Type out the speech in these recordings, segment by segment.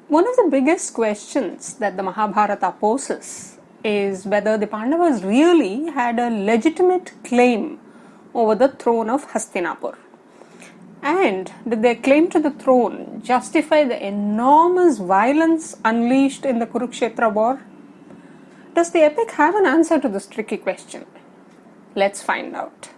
One of the biggest questions that the Mahabharata poses is whether the Pandavas really had a legitimate claim over the throne of Hastinapur. And did their claim to the throne justify the enormous violence unleashed in the Kurukshetra war? Does the epic have an answer to this tricky question? Let's find out.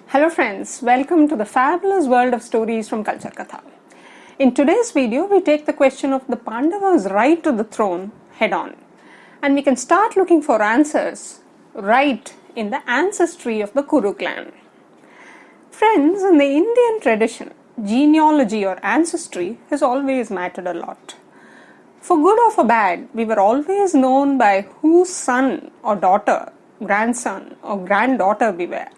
Hello friends, welcome to the fabulous world of stories from Culture Katha. In today's video, we take the question of the Pandavas' right to the throne head on, and we can start looking for answers right in the ancestry of the Kuru clan. Friends, in the Indian tradition, genealogy or ancestry has always mattered a lot. For good or for bad, we were always known by whose son or daughter, grandson or granddaughter we were.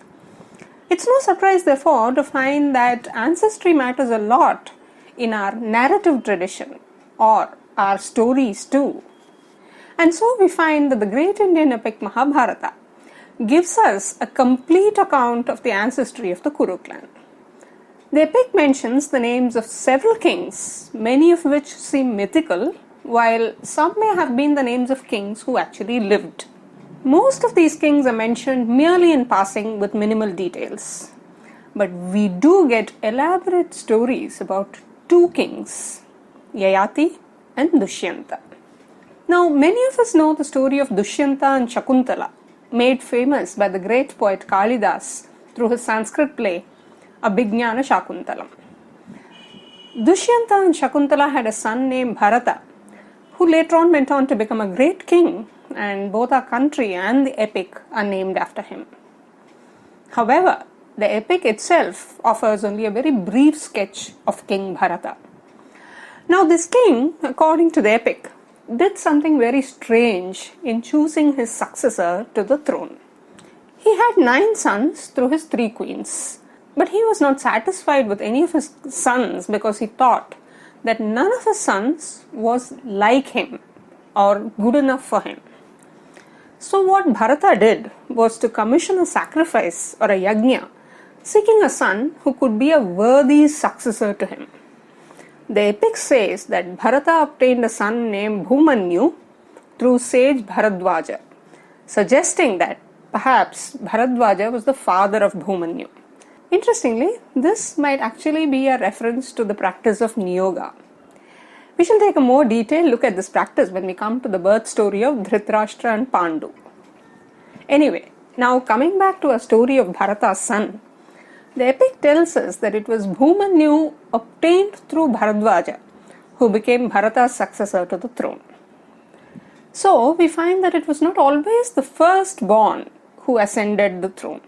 It's no surprise, therefore, to find that ancestry matters a lot in our narrative tradition or our stories too. And so we find that the great Indian epic Mahabharata gives us a complete account of the ancestry of the Kuru clan. The epic mentions the names of several kings, many of which seem mythical, while some may have been the names of kings who actually lived. Most of these kings are mentioned merely in passing with minimal details. But we do get elaborate stories about two kings, Yayati and Dushyanta. Now, many of us know the story of Dushyanta and Shakuntala, made famous by the great poet Kalidas through his Sanskrit play, Abhignana Shakuntalam. Dushyanta and Shakuntala had a son named Bharata, who later on went on to become a great king, and both our country and the epic are named after him. However, the epic itself offers only a very brief sketch of King Bharata. Now, this king, according to the epic, did something very strange in choosing his successor to the throne. He had 9 sons through his 3 queens, but he was not satisfied with any of his sons because he thought that none of his sons was like him or good enough for him. So what Bharata did was to commission a sacrifice or a yajna, seeking a son who could be a worthy successor to him. The epic says that Bharata obtained a son named Bhumanyu through sage Bharadwaja, suggesting that perhaps Bharadwaja was the father of Bhumanyu. Interestingly, this might actually be a reference to the practice of Niyoga. We shall take a more detailed look at this practice when we come to the birth story of Dhritarashtra and Pandu. Anyway, now coming back to a story of Bharata's son, the epic tells us that it was Bhumanyu obtained through Bharadwaja who became Bharata's successor to the throne. So we find that it was not always the firstborn who ascended the throne.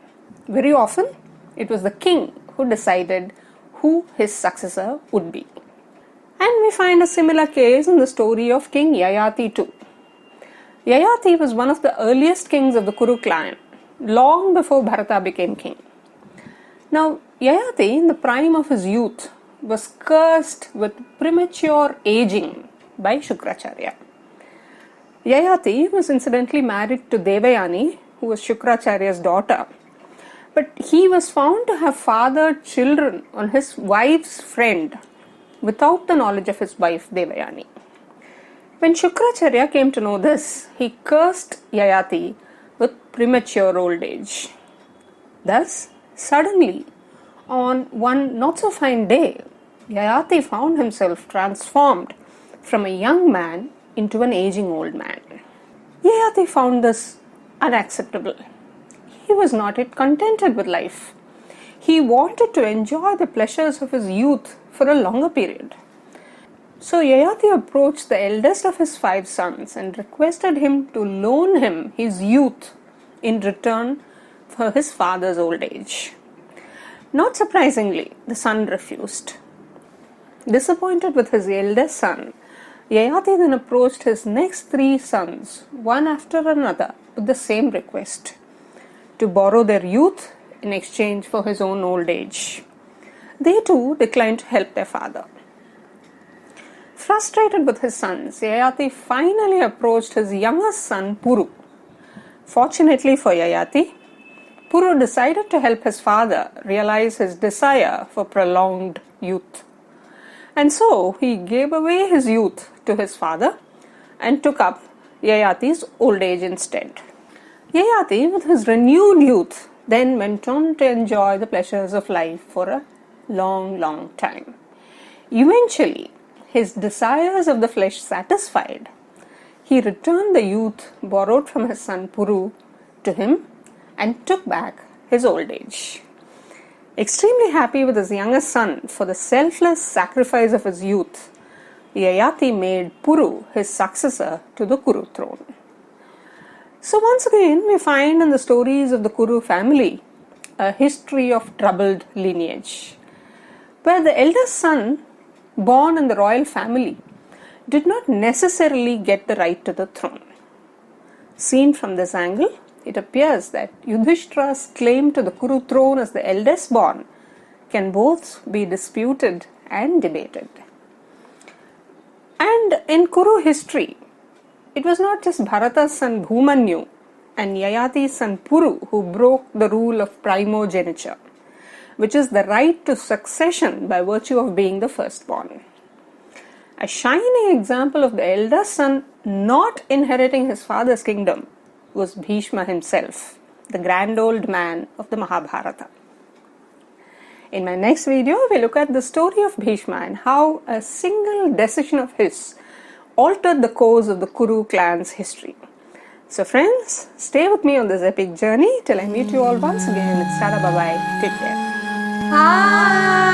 Very often, it was the king who decided who his successor would be. And we find a similar case in the story of King Yayati too. Yayati was one of the earliest kings of the Kuru clan, long before Bharata became king. Now, Yayati, in the prime of his youth, was cursed with premature aging by Shukracharya. Yayati was incidentally married to Devayani, who was Shukracharya's daughter, but he was found to have fathered children on his wife's friend, without the knowledge of his wife Devayani. When Shukracharya came to know this, he cursed Yayati with premature old age. Thus, suddenly, on one not so fine day, Yayati found himself transformed from a young man into an aging old man. Yayati found this unacceptable. He was not yet contented with life. He wanted to enjoy the pleasures of his youth for a longer period. So Yayati approached the eldest of his 5 sons and requested him to loan him his youth in return for his father's old age. Not surprisingly, the son refused. Disappointed with his eldest son, Yayati then approached his next 3 sons, one after another, with the same request, to borrow their youth in exchange for his own old age. They too declined to help their father. Frustrated with his sons, Yayati finally approached his youngest son Puru. Fortunately for Yayati, Puru decided to help his father realize his desire for prolonged youth. And so he gave away his youth to his father and took up Yayati's old age instead. Yayati, with his renewed youth, then went on to enjoy the pleasures of life for a long time. Eventually, his desires of the flesh satisfied, he returned the youth borrowed from his son Puru to him and took back his old age. Extremely happy with his youngest son for the selfless sacrifice of his youth, Yayati made Puru his successor to the Kuru throne. So once again, we find in the stories of the Kuru family a history of troubled lineage, where the eldest son, born in the royal family, did not necessarily get the right to the throne. Seen from this angle, it appears that Yudhishthira's claim to the Kuru throne as the eldest born can both be disputed and debated. And in Kuru history, it was not just Bharata's son Bhumanyu and Yayati's son Puru who broke the rule of primogeniture, which is the right to succession by virtue of being the firstborn. A shining example of the eldest son not inheriting his father's kingdom was Bhishma himself, the grand old man of the Mahabharata. In my next video, we look at the story of Bhishma and how a single decision of his altered the course of the Kuru clan's history. So friends, stay with me on this epic journey till I meet you all once again. It's Tata, bye-bye. Take care. Hi.